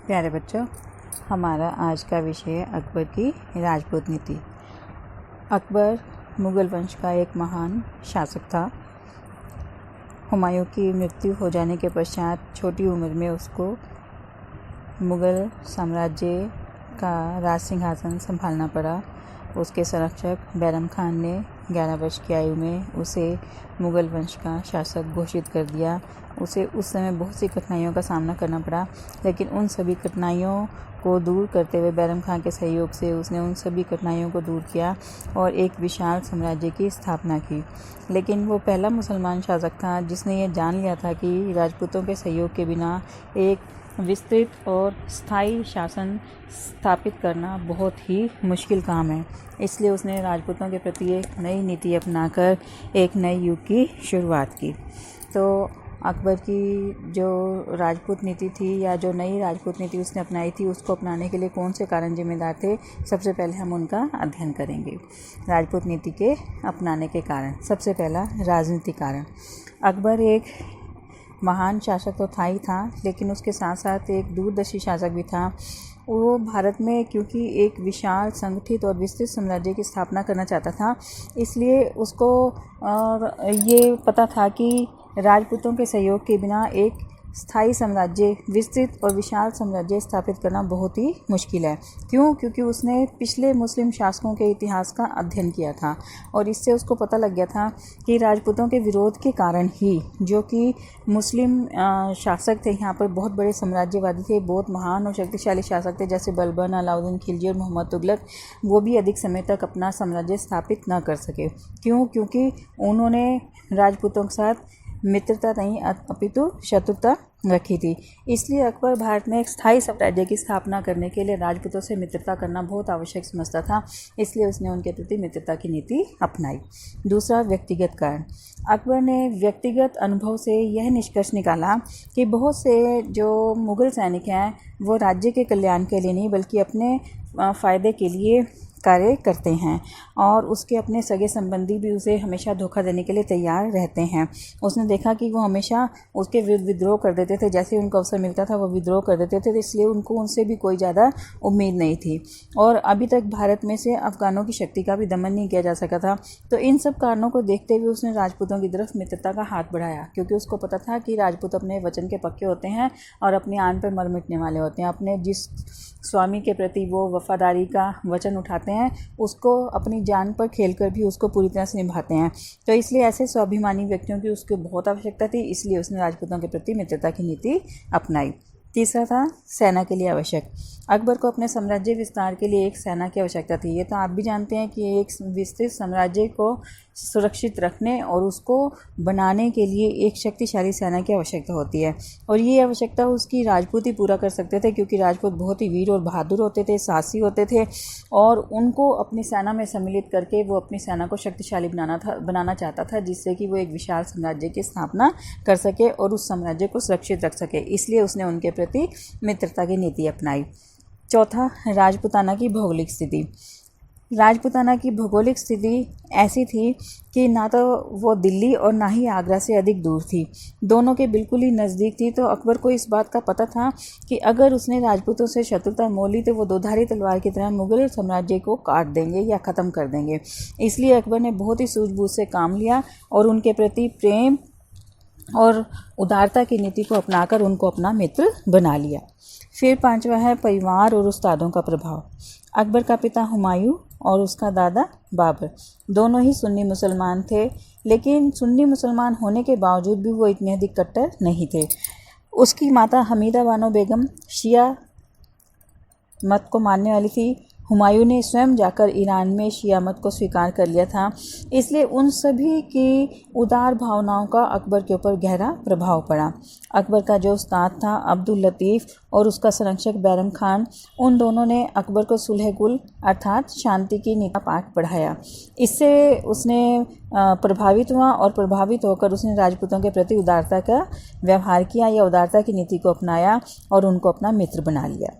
प्यारे बच्चों, हमारा आज का विषय है अकबर की राजपूत नीति। अकबर मुग़ल वंश का एक महान शासक था। हुमायूं की मृत्यु हो जाने के पश्चात छोटी उम्र में उसको मुग़ल साम्राज्य का राज सिंहासन संभालना पड़ा। उसके संरक्षक बैरम खान ने 11 वर्ष की आयु में उसे मुग़ल वंश का शासक घोषित कर दिया। उसे उस समय बहुत सी कठिनाइयों का सामना करना पड़ा, लेकिन उन सभी कठिनाइयों को दूर करते हुए बैरम खान के सहयोग से उसने उन सभी कठिनाइयों को दूर किया और एक विशाल साम्राज्य की स्थापना की। लेकिन वो पहला मुसलमान शासक था जिसने ये जान लिया था कि राजपूतों के सहयोग के बिना एक विस्तृत और स्थायी शासन स्थापित करना बहुत ही मुश्किल काम है। इसलिए उसने राजपूतों के प्रति एक नई नीति अपनाकर एक नए युग की शुरुआत की। तो अकबर की जो राजपूत नीति थी या जो नई राजपूत नीति उसने अपनाई थी, उसको अपनाने के लिए कौन से कारण जिम्मेदार थे, सबसे पहले हम उनका अध्ययन करेंगे। राजपूत नीति के अपनाने के कारण, सबसे पहला राजनीतिक कारण। अकबर एक महान शासक तो था ही था, लेकिन उसके साथ साथ एक दूरदर्शी शासक भी था। वो भारत में क्योंकि एक विशाल संगठित और विस्तृत साम्राज्य की स्थापना करना चाहता था, इसलिए उसको ये पता था कि राजपूतों के सहयोग के बिना एक स्थायी साम्राज्य, विस्तृत और विशाल साम्राज्य स्थापित करना बहुत ही मुश्किल है। क्यों? क्योंकि उसने पिछले मुस्लिम शासकों के इतिहास का अध्ययन किया था और इससे उसको पता लग गया था कि राजपूतों के विरोध के कारण ही जो कि मुस्लिम शासक थे, यहाँ पर बहुत बड़े साम्राज्यवादी थे, बहुत महान और शक्तिशाली शासक थे, जैसे बलबन, अलाउद्दीन खिलजी और मोहम्मद तुगलक, वो भी अधिक समय तक अपना साम्राज्य स्थापित न कर सके। क्यों? क्योंकि उन्होंने राजपूतों के साथ मित्रता नहीं अपितु शत्रुता रखी थी। इसलिए अकबर भारत में एक स्थायी साम्राज्य की स्थापना करने के लिए राजपूतों से मित्रता करना बहुत आवश्यक समझता था। इसलिए उसने उनके प्रति मित्रता की नीति अपनाई। दूसरा, व्यक्तिगत कारण। अकबर ने व्यक्तिगत अनुभव से यह निष्कर्ष निकाला कि बहुत से जो मुग़ल सैनिक हैं वो राज्य के कल्याण के लिए नहीं बल्कि अपने फ़ायदे के लिए कार्य करते हैं और उसके अपने सगे संबंधी भी उसे हमेशा धोखा देने के लिए तैयार रहते हैं। उसने देखा कि वो हमेशा उसके विरुद्ध विद्रोह कर देते थे, जैसे उनको अवसर मिलता था वो विद्रोह कर देते थे, तो इसलिए उनको उनसे भी कोई ज़्यादा उम्मीद नहीं थी और अभी तक भारत में से अफ़गानों की शक्ति का भी दमन नहीं किया जा सका था। तो इन सब कारणों को देखते हुए उसने राजपूतों की तरफ मित्रता का हाथ बढ़ाया, क्योंकि उसको पता था कि राजपूत अपने वचन के पक्के होते हैं और अपनी आन पर मर मिटने वाले होते हैं। अपने जिस स्वामी के प्रति वो वफादारी का वचन उठाते हैं, उसको अपनी जान पर खेलकर भी उसको पूरी तरह से निभाते हैं। तो इसलिए ऐसे स्वाभिमानी व्यक्तियों की उसको बहुत आवश्यकता थी, इसलिए उसने राजपूतों के प्रति मित्रता की नीति अपनाई। तीसरा था सेना के लिए आवश्यक। अकबर को अपने साम्राज्य विस्तार के लिए एक सेना की आवश्यकता थी। ये तो आप भी जानते हैं कि एक विस्तृत साम्राज्य को सुरक्षित रखने और उसको बनाने के लिए एक शक्तिशाली सेना की आवश्यकता होती है और ये आवश्यकता उसकी राजपूत ही पूरा कर सकते थे, क्योंकि राजपूत बहुत ही वीर और बहादुर होते थे, साहसी होते थे और उनको अपनी सेना में सम्मिलित करके वो अपनी सेना को शक्तिशाली बनाना चाहता था, जिससे कि वो एक विशाल साम्राज्य की स्थापना कर सके और उस साम्राज्य को सुरक्षित रख सके। इसलिए उसने उनके प्रति मित्रता की नीति अपनाई। चौथा, राजपूताना की भौगोलिक स्थिति। राजपूताना की भौगोलिक स्थिति ऐसी थी कि ना तो वो दिल्ली और ना ही आगरा से अधिक दूर थी, दोनों के बिल्कुल ही नज़दीक थी। तो अकबर को इस बात का पता था कि अगर उसने राजपूतों से शत्रुता मोल ली तो वो दोधारी तलवार की तरह मुग़ल साम्राज्य को काट देंगे या ख़त्म कर देंगे। इसलिए अकबर ने बहुत ही सूझबूझ से काम लिया और उनके प्रति प्रेम और उदारता की नीति को अपनाकर उनको अपना मित्र बना लिया। फिर पांचवा है परिवार और उस्तादों का प्रभाव। अकबर का पिता हुमायूं और उसका दादा बाबर दोनों ही सुन्नी मुसलमान थे, लेकिन सुन्नी मुसलमान होने के बावजूद भी वो इतने अधिक कट्टर नहीं थे। उसकी माता हमीदा बानो बेगम शिया मत को मानने वाली थी। हुमायूं ने स्वयं जाकर ईरान में शिया मत को स्वीकार कर लिया था। इसलिए उन सभी की उदार भावनाओं का अकबर के ऊपर गहरा प्रभाव पड़ा। अकबर का जो उस्ताद था अब्दुल लतीफ़ और उसका संरक्षक बैरम खान, उन दोनों ने अकबर को सुलह कुल अर्थात शांति की नीति का पाठ पढ़ाया। इससे उसने प्रभावित हुआ और प्रभावित होकर उसने राजपूतों के प्रति उदारता का व्यवहार किया या उदारता की नीति को अपनाया और उनको अपना मित्र बना लिया।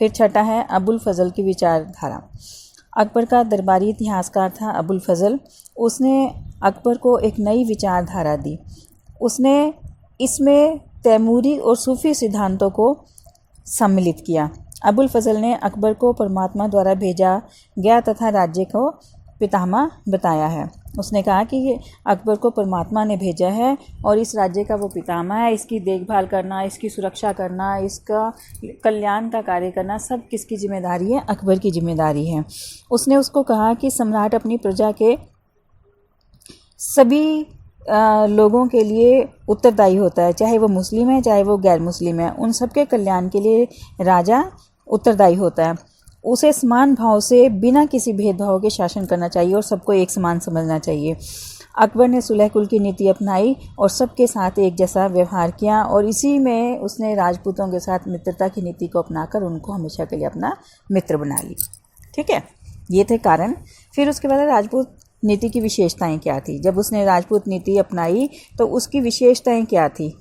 फिर छठा है अबुल फजल की विचारधारा। अकबर का दरबारी इतिहासकार था अबुल फजल। उसने अकबर को एक नई विचारधारा दी। उसने इसमें तैमूरी और सूफी सिद्धांतों को सम्मिलित किया। अबुल फजल ने अकबर को परमात्मा द्वारा भेजा गया तथा राज्य को पितामह बताया है। उसने कहा कि ये अकबर को परमात्मा ने भेजा है और इस राज्य का वो पितामह है। इसकी देखभाल करना, इसकी सुरक्षा करना, इसका कल्याण का कार्य करना सब किसकी जिम्मेदारी है? अकबर की जिम्मेदारी है। उसने उसको कहा कि सम्राट अपनी प्रजा के सभी लोगों के लिए उत्तरदायी होता है, चाहे वो मुस्लिम है चाहे वो गैर मुस्लिम है, उन सबके कल्याण के लिए राजा उत्तरदायी होता है। उसे समान भाव से बिना किसी भेदभाव के शासन करना चाहिए और सबको एक समान समझना चाहिए। अकबर ने सुलह कुल की नीति अपनाई और सबके साथ एक जैसा व्यवहार किया और इसी में उसने राजपूतों के साथ मित्रता की नीति को अपनाकर उनको हमेशा के लिए अपना मित्र बना ली। ठीक है, ये थे कारण। फिर उसके बाद राजपूत नीति की विशेषताएं क्या थी? जब उसने राजपूत नीति अपनाई तो उसकी विशेषताएं क्या थी?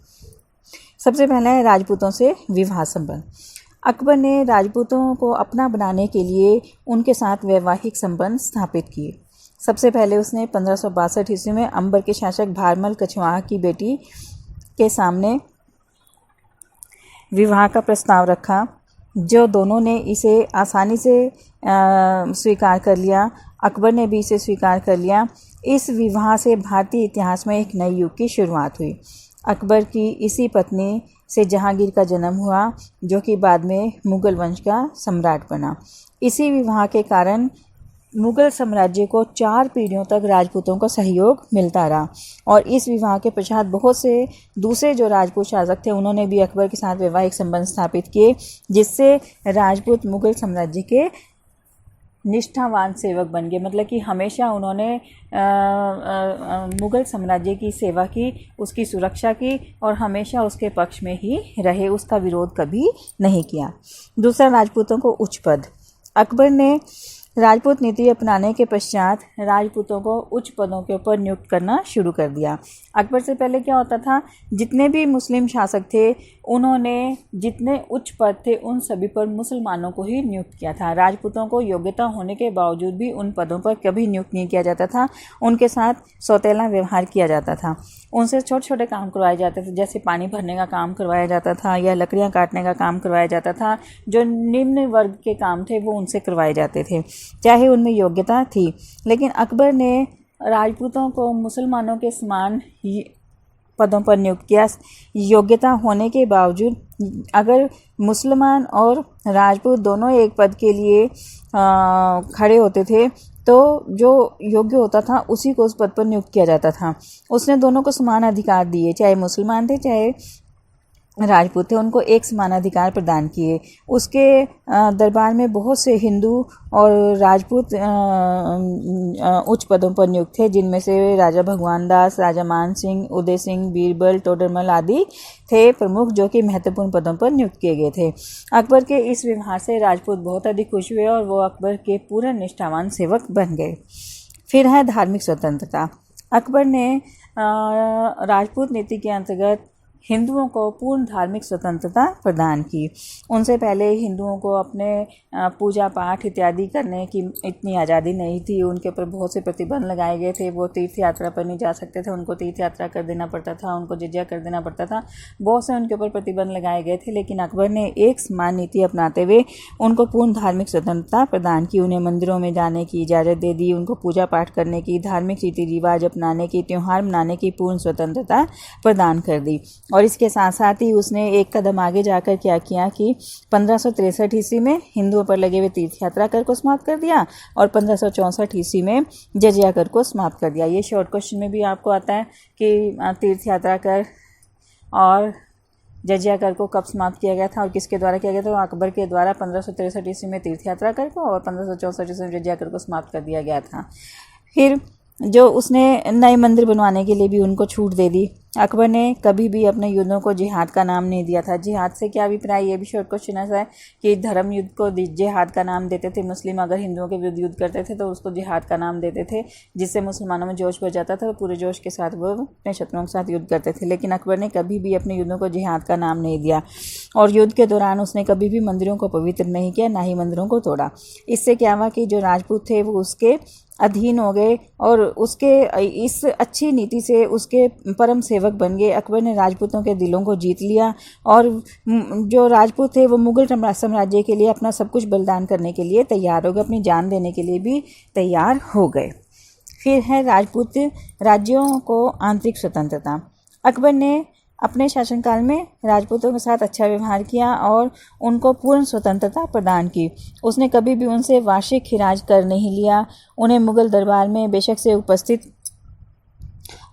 सबसे पहला है राजपूतों से विवाह संबंध। अकबर ने राजपूतों को अपना बनाने के लिए उनके साथ वैवाहिक संबंध स्थापित किए। सबसे पहले उसने 1562 ईस्वी में अंबर के शासक भारमल कछवाहा की बेटी के सामने विवाह का प्रस्ताव रखा, जो दोनों ने इसे आसानी से स्वीकार कर लिया। अकबर ने भी इसे स्वीकार कर लिया। इस विवाह से भारतीय इतिहास में एक नए युग की शुरुआत हुई। अकबर की इसी पत्नी से जहांगीर का जन्म हुआ, जो कि बाद में मुगल वंश का सम्राट बना। इसी विवाह के कारण मुगल साम्राज्य को 4 पीढ़ियों तक राजपूतों का सहयोग मिलता रहा और इस विवाह के पश्चात बहुत से दूसरे जो राजपूत शासक थे उन्होंने भी अकबर के साथ वैवाहिक संबंध स्थापित किए, जिससे राजपूत मुगल साम्राज्य के निष्ठावान सेवक बन गए। मतलब कि हमेशा उन्होंने मुगल साम्राज्य की सेवा की, उसकी सुरक्षा की और हमेशा उसके पक्ष में ही रहे, उसका विरोध कभी नहीं किया। दूसरा, राजपूतों को उच्च पद। अकबर ने राजपूत नीति अपनाने के पश्चात राजपूतों को उच्च पदों के ऊपर नियुक्त करना शुरू कर दिया। अकबर से पहले क्या होता था, जितने भी मुस्लिम शासक थे उन्होंने जितने उच्च पद थे उन सभी पर मुसलमानों को ही नियुक्त किया था। राजपूतों को योग्यता होने के बावजूद भी उन पदों पर कभी नियुक्त नहीं किया जाता था। उनके साथ सौतेला व्यवहार किया जाता था। उनसे छोटे छोटे काम करवाए जाते थे, जैसे पानी भरने का काम करवाया जाता था या लकड़ियाँ काटने का काम करवाया जाता था। जो निम्न वर्ग के काम थे वो उनसे करवाए जाते थे, चाहे उनमें योग्यता थी। लेकिन अकबर ने राजपूतों को मुसलमानों के समान पदों पर नियुक्त किया। योग्यता होने के बावजूद अगर मुसलमान और राजपूत दोनों एक पद के लिए खड़े होते थे तो जो योग्य होता था उसी को उस पद पर नियुक्त किया जाता था। उसने दोनों को समान अधिकार दिए, चाहे मुसलमान थे चाहे राजपूत थे, उनको एक समान अधिकार प्रदान किए। उसके दरबार में बहुत से हिंदू और राजपूत उच्च पदों पर नियुक्त थे, जिनमें से राजा भगवान दास, राजा मान सिंह, उदय सिंह, बीरबल, टोडरमल आदि थे प्रमुख, जो कि महत्वपूर्ण पदों पर नियुक्त किए गए थे। अकबर के इस व्यवहार से राजपूत बहुत अधिक खुश हुए और वो अकबर के पूर्ण निष्ठावान सेवक बन गए। फिर है धार्मिक स्वतंत्रता। अकबर ने राजपूत नीति के अंतर्गत हिंदुओं को पूर्ण धार्मिक स्वतंत्रता प्रदान की। उनसे पहले हिंदुओं को अपने पूजा पाठ इत्यादि करने की इतनी आज़ादी नहीं थी। उनके ऊपर बहुत से प्रतिबंध लगाए गए थे। वो तीर्थ यात्रा पर नहीं जा सकते थे, उनको तीर्थ यात्रा कर देना पड़ता था, उनको जिज़्या कर देना पड़ता था। बहुत से उनके ऊपर प्रतिबंध लगाए गए थे, लेकिन अकबर ने एक समान नीति अपनाते हुए उनको पूर्ण धार्मिक स्वतंत्रता प्रदान की। उन्हें मंदिरों में जाने की इजाज़त दे दी, उनको पूजा पाठ करने की, धार्मिक रीति रिवाज अपनाने की, त्यौहार मनाने की पूर्ण स्वतंत्रता प्रदान कर दी। और इसके साथ साथ ही उसने एक कदम आगे जाकर क्या किया कि 1563 ईस्वी में हिंदुओं पर लगे हुए तीर्थ यात्रा कर को समाप्त कर दिया और 1564 ईस्वी में जजिया कर को समाप्त कर दिया। ये शॉर्ट क्वेश्चन में भी आपको आता है कि तीर्थ यात्रा कर और जजिया कर को कब समाप्त किया गया था और किसके द्वारा किया गया था। अकबर के द्वारा 1563 ईस्वी में तीर्थ यात्रा कर को और 1564 ईस्वी में जजिया कर को समाप्त कर दिया गया था। फिर जो उसने नए मंदिर बनवाने के लिए भी उनको छूट दे दी। अकबर ने कभी भी अपने युद्धों को जिहाद का नाम नहीं दिया था। जिहाद से क्या अभिप्राय, ये भी शॉर्ट क्वेश्चन ऐसा है कि धर्म युद्ध को जिहाद का नाम देते थे। मुस्लिम अगर हिंदुओं के विरुद्ध युद्ध करते थे तो उसको जिहाद का नाम देते थे, जिससे मुसलमानों में जोश बढ़ जाता था और पूरे जोश के साथ वो अपने शत्रुओं के साथ युद्ध करते थे। लेकिन अकबर ने कभी भी अपने युद्धों को जिहाद का नाम नहीं दिया और युद्ध के दौरान उसने कभी भी मंदिरों को पवित्र नहीं किया, ना ही मंदिरों को तोड़ा। इससे क्या हुआ कि जो राजपूत थे वो उसके अधीन हो गए और उसके इस अच्छी नीति से उसके परम सेवक सेवक बन गए। अकबर ने राजपूतों के दिलों को जीत लिया और जो राजपूत थे वो मुगल साम्राज्य के लिए अपना सब कुछ बलिदान करने के लिए तैयार हो गए, अपनी जान देने के लिए भी तैयार हो गए। फिर है राजपूत राज्यों को आंतरिक स्वतंत्रता। अकबर ने अपने शासनकाल में राजपूतों के साथ अच्छा व्यवहार किया और उनको पूर्ण स्वतंत्रता प्रदान की। उसने कभी भी उनसे वार्षिक खिराज कर नहीं लिया। उन्हें मुगल दरबार में बेशक से उपस्थित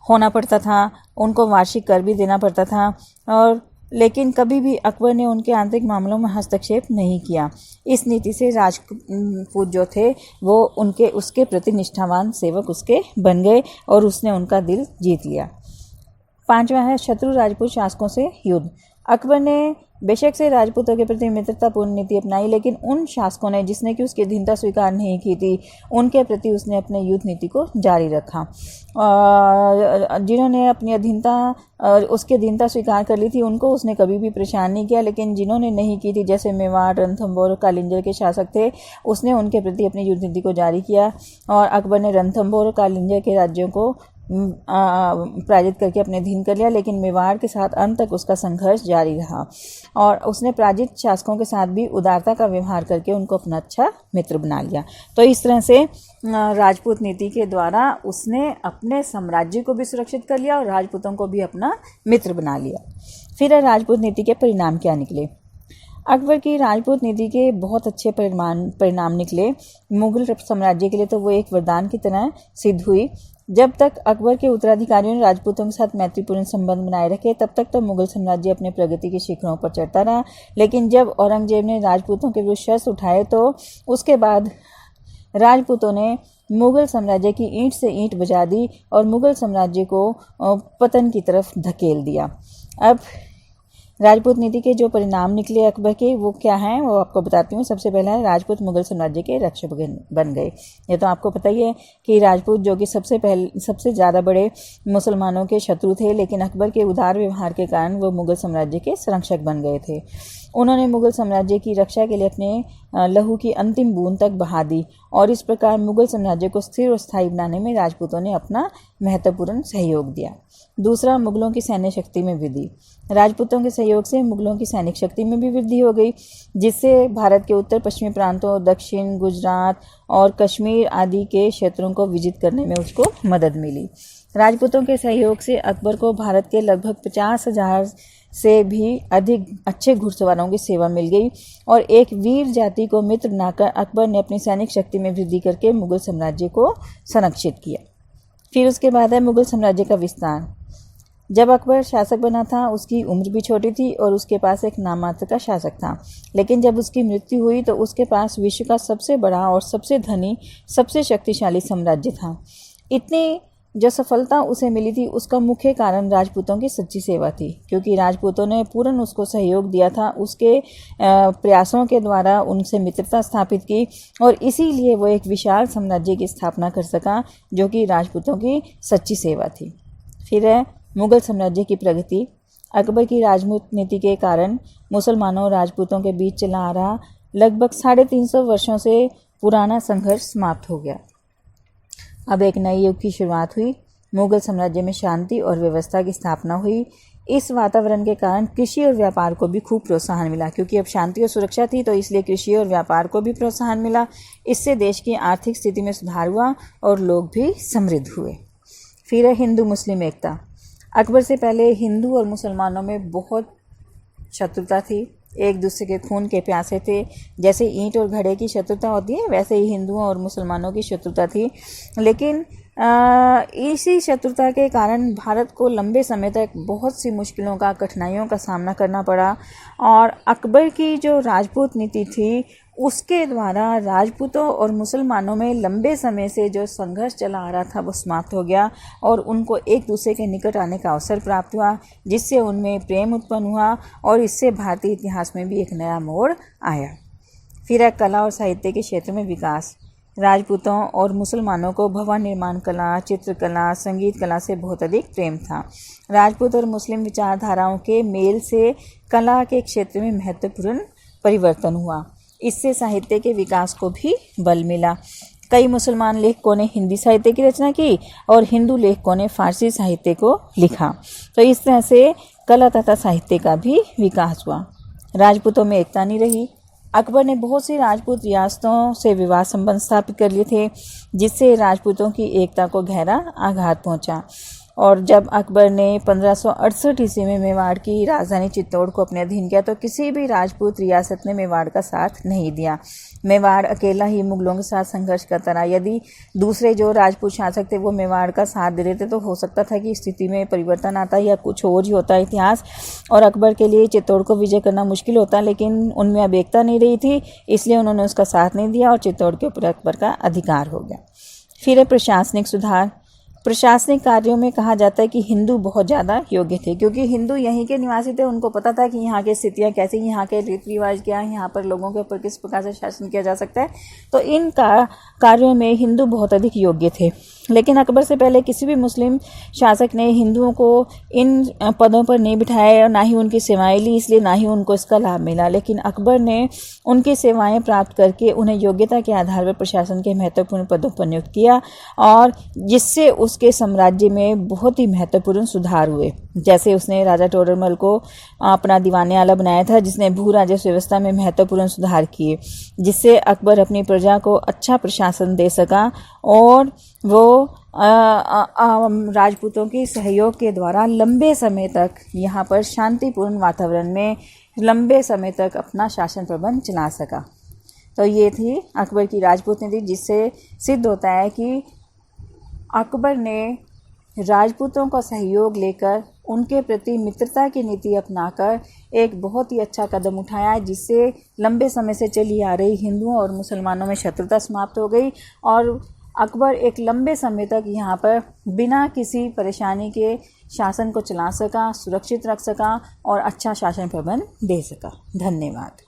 होना पड़ता था, उनको वार्षिक कर भी देना पड़ता था, और लेकिन कभी भी अकबर ने उनके आंतरिक मामलों में हस्तक्षेप नहीं किया। इस नीति से राजपूत जो थे वो उसके प्रति निष्ठावान सेवक उसके बन गए और उसने उनका दिल जीत लिया। 5वां है शत्रु राजपूत शासकों से युद्ध। अकबर ने बेशक से राजपूतों के प्रति मित्रतापूर्ण नीति अपनाई, लेकिन उन शासकों ने जिसने कि उसकी अधीनता स्वीकार नहीं की थी उनके प्रति उसने अपने युद्ध नीति को जारी रखा। जिन्होंने अपनी अधीनता उसकी अधीनता स्वीकार कर ली थी उनको उसने कभी भी परेशान नहीं किया, लेकिन जिन्होंने नहीं की थी, जैसे मेवाड़, रणथंभौर और कालिंजर के शासक थे, उसने उनके प्रति अपनी युद्ध नीति को जारी किया और अकबर ने रणथंभौर और कालिंजर के राज्यों को पराजित करके अपने अधीन कर लिया। लेकिन मेवाड़ के साथ अंत तक उसका संघर्ष जारी रहा और उसने पराजित शासकों के साथ भी उदारता का व्यवहार करके उनको अपना अच्छा मित्र बना लिया। तो इस तरह से राजपूत नीति के द्वारा उसने अपने साम्राज्य को भी सुरक्षित कर लिया और राजपूतों को भी अपना मित्र बना लिया। फिर राजपूत नीति के परिणाम क्या निकले। अकबर की राजपूत नीति के बहुत अच्छे परिणाम निकले। मुगल साम्राज्य के लिए तो वो एक वरदान की तरह सिद्ध हुई। जब तक अकबर के उत्तराधिकारियों ने राजपूतों के साथ मैत्रीपूर्ण संबंध बनाए रखे तब तक तो मुगल साम्राज्य अपने प्रगति के शिखरों पर चढ़ता रहा, लेकिन जब औरंगजेब ने राजपूतों के विरुद्ध शस्त्र उठाए तो उसके बाद राजपूतों ने मुगल साम्राज्य की ईंट से ईंट बजा दी और मुगल साम्राज्य को पतन की तरफ धकेल दिया। अब राजपूत नीति के जो परिणाम निकले अकबर के वो क्या हैं वो आपको बताती हूँ। सबसे पहला है राजपूत मुगल साम्राज्य के रक्षक बन गए। ये तो आपको पता ही है कि राजपूत जो कि सबसे ज़्यादा बड़े मुसलमानों के शत्रु थे, लेकिन अकबर के उदार व्यवहार के कारण वो मुगल साम्राज्य के संरक्षक बन गए थे। उन्होंने मुगल साम्राज्य की रक्षा के लिए अपने लहू की अंतिम बूंद तक बहा दी और इस प्रकार मुगल साम्राज्य को स्थिर और स्थायी बनाने में राजपूतों ने अपना महत्वपूर्ण सहयोग दिया। दूसरा, मुगलों की सैन्य शक्ति में वृद्धि। राजपूतों के सहयोग से मुगलों की सैनिक शक्ति में भी वृद्धि हो गई, जिससे भारत के उत्तर पश्चिमी प्रांतों, दक्षिण, गुजरात और कश्मीर आदि के क्षेत्रों को विजित करने में उसको मदद मिली। राजपूतों के सहयोग से अकबर को भारत के लगभग 50,000 से भी अधिक अच्छे घुड़सवारों की सेवा मिल गई और एक वीर जाति को मित्र बनाकर अकबर ने अपनी सैनिक शक्ति में वृद्धि करके मुगल साम्राज्य को संरक्षित किया। फिर उसके बाद है मुगल साम्राज्य का विस्तार। जब अकबर शासक बना था उसकी उम्र भी छोटी थी और उसके पास एक नाम मात्र का शासक था, लेकिन जब उसकी मृत्यु हुई तो उसके पास विश्व का सबसे बड़ा और सबसे धनी, सबसे शक्तिशाली साम्राज्य था। इतनी जो सफलता उसे मिली थी उसका मुख्य कारण राजपूतों की सच्ची सेवा थी, क्योंकि राजपूतों ने पूर्ण उसको सहयोग दिया था। उसके प्रयासों के द्वारा उनसे मित्रता स्थापित की और इसीलिए वो एक विशाल साम्राज्य की स्थापना कर सका, जो कि राजपूतों की सच्ची सेवा थी। फिर है मुगल साम्राज्य की प्रगति। अकबर की राजपूत नीति के कारण मुसलमानों और राजपूतों के बीच चला आ रहा लगभग 350 वर्षों से पुराना संघर्ष समाप्त हो गया। अब एक नए युग की शुरुआत हुई। मुगल साम्राज्य में शांति और व्यवस्था की स्थापना हुई। इस वातावरण के कारण कृषि और व्यापार को भी खूब प्रोत्साहन मिला, क्योंकि अब शांति और सुरक्षा थी तो इसलिए कृषि और व्यापार को भी प्रोत्साहन मिला। इससे देश की आर्थिक स्थिति में सुधार हुआ और लोग भी समृद्ध हुए। फिर है हिंदू मुस्लिम एकता। अकबर से पहले हिंदू और मुसलमानों में बहुत शत्रुता थी, एक दूसरे के खून के प्यासे थे। जैसे ईंट और घड़े की शत्रुता होती है वैसे ही हिंदुओं और मुसलमानों की शत्रुता थी, लेकिन इसी शत्रुता के कारण भारत को लंबे समय तक बहुत सी मुश्किलों का, कठिनाइयों का सामना करना पड़ा और अकबर की जो राजपूत नीति थी उसके द्वारा राजपूतों और मुसलमानों में लंबे समय से जो संघर्ष चला आ रहा था वो समाप्त हो गया और उनको एक दूसरे के निकट आने का अवसर प्राप्त हुआ, जिससे उनमें प्रेम उत्पन्न हुआ और इससे भारतीय इतिहास में भी एक नया मोड़ आया। फिर है कला और साहित्य के क्षेत्र में विकास। राजपूतों और मुसलमानों को भवन निर्माण कला, चित्रकला, संगीत कला से बहुत अधिक प्रेम था। राजपूत और मुस्लिम विचारधाराओं के मेल से कला के क्षेत्र में महत्वपूर्ण परिवर्तन हुआ। इससे साहित्य के विकास को भी बल मिला। कई मुसलमान लेखकों ने हिंदी साहित्य की रचना की और हिंदू लेखकों ने फारसी साहित्य को लिखा। तो इस तरह से कला तथा साहित्य का भी विकास हुआ। राजपूतों में एकता नहीं रही। अकबर ने बहुत सी राजपूत रियासतों से विवाह संबंध स्थापित कर लिए थे, जिससे राजपूतों की एकता को गहरा आघात पहुंचा। और जब अकबर ने 1568 ईस्वी में मेवाड़ की राजधानी चित्तौड़ को अपने अधीन किया तो किसी भी राजपूत रियासत ने मेवाड़ का साथ नहीं दिया। मेवाड़ अकेला ही मुगलों के साथ संघर्ष करता रहा। यदि दूसरे जो राजपूत शासक थे वो मेवाड़ का साथ दे देते तो हो सकता था कि स्थिति में परिवर्तन आता या कुछ और ही होता इतिहास, और अकबर के लिए चित्तौड़ को विजय करना मुश्किल होता। लेकिन उनमें अब एकता नहीं रही थी, इसलिए उन्होंने उसका साथ नहीं दिया और चित्तौड़ के ऊपर अकबर का अधिकार हो गया। फिर है प्रशासनिक सुधार। प्रशासनिक कार्यों में कहा जाता है कि हिंदू बहुत ज़्यादा योग्य थे, क्योंकि हिंदू यहीं के निवासी थे। उनको पता था कि यहाँ की स्थितियाँ कैसी, यहाँ के रीति रिवाज क्या है, यहाँ पर लोगों के ऊपर किस प्रकार से शासन किया जा सकता है। तो इन कार्यों में हिंदू बहुत अधिक योग्य थे। लेकिन अकबर से पहले किसी भी मुस्लिम शासक ने हिंदुओं को इन पदों पर नहीं बिठाया और ना ही उनकी सेवाएं ली, इसलिए ना ही उनको इसका लाभ मिला। लेकिन अकबर ने उनकी सेवाएं प्राप्त करके उन्हें योग्यता के आधार पर प्रशासन के महत्वपूर्ण पदों पर नियुक्त किया, और जिससे उसके साम्राज्य में बहुत ही महत्वपूर्ण सुधार हुए। जैसे उसने राजा टोडरमल को अपना दीवाने आला बनाया था, जिसने भू राजस्व व्यवस्था में महत्वपूर्ण सुधार किए, जिससे अकबर अपनी प्रजा को अच्छा प्रशासन दे सका और वो राजपूतों के सहयोग के द्वारा लंबे समय तक यहाँ पर शांतिपूर्ण वातावरण में लंबे समय तक अपना शासन प्रबंध चला सका। तो ये थी अकबर की राजपूत नीति, जिससे सिद्ध होता है कि अकबर ने राजपूतों का सहयोग लेकर उनके प्रति मित्रता की नीति अपनाकर एक बहुत ही अच्छा कदम उठाया, जिससे लंबे समय से चली आ रही हिंदुओं और मुसलमानों में शत्रुता समाप्त हो गई और अकबर एक लंबे समय तक यहाँ पर बिना किसी परेशानी के शासन को चला सका, सुरक्षित रख सका और अच्छा शासन प्रबंध दे सका। धन्यवाद।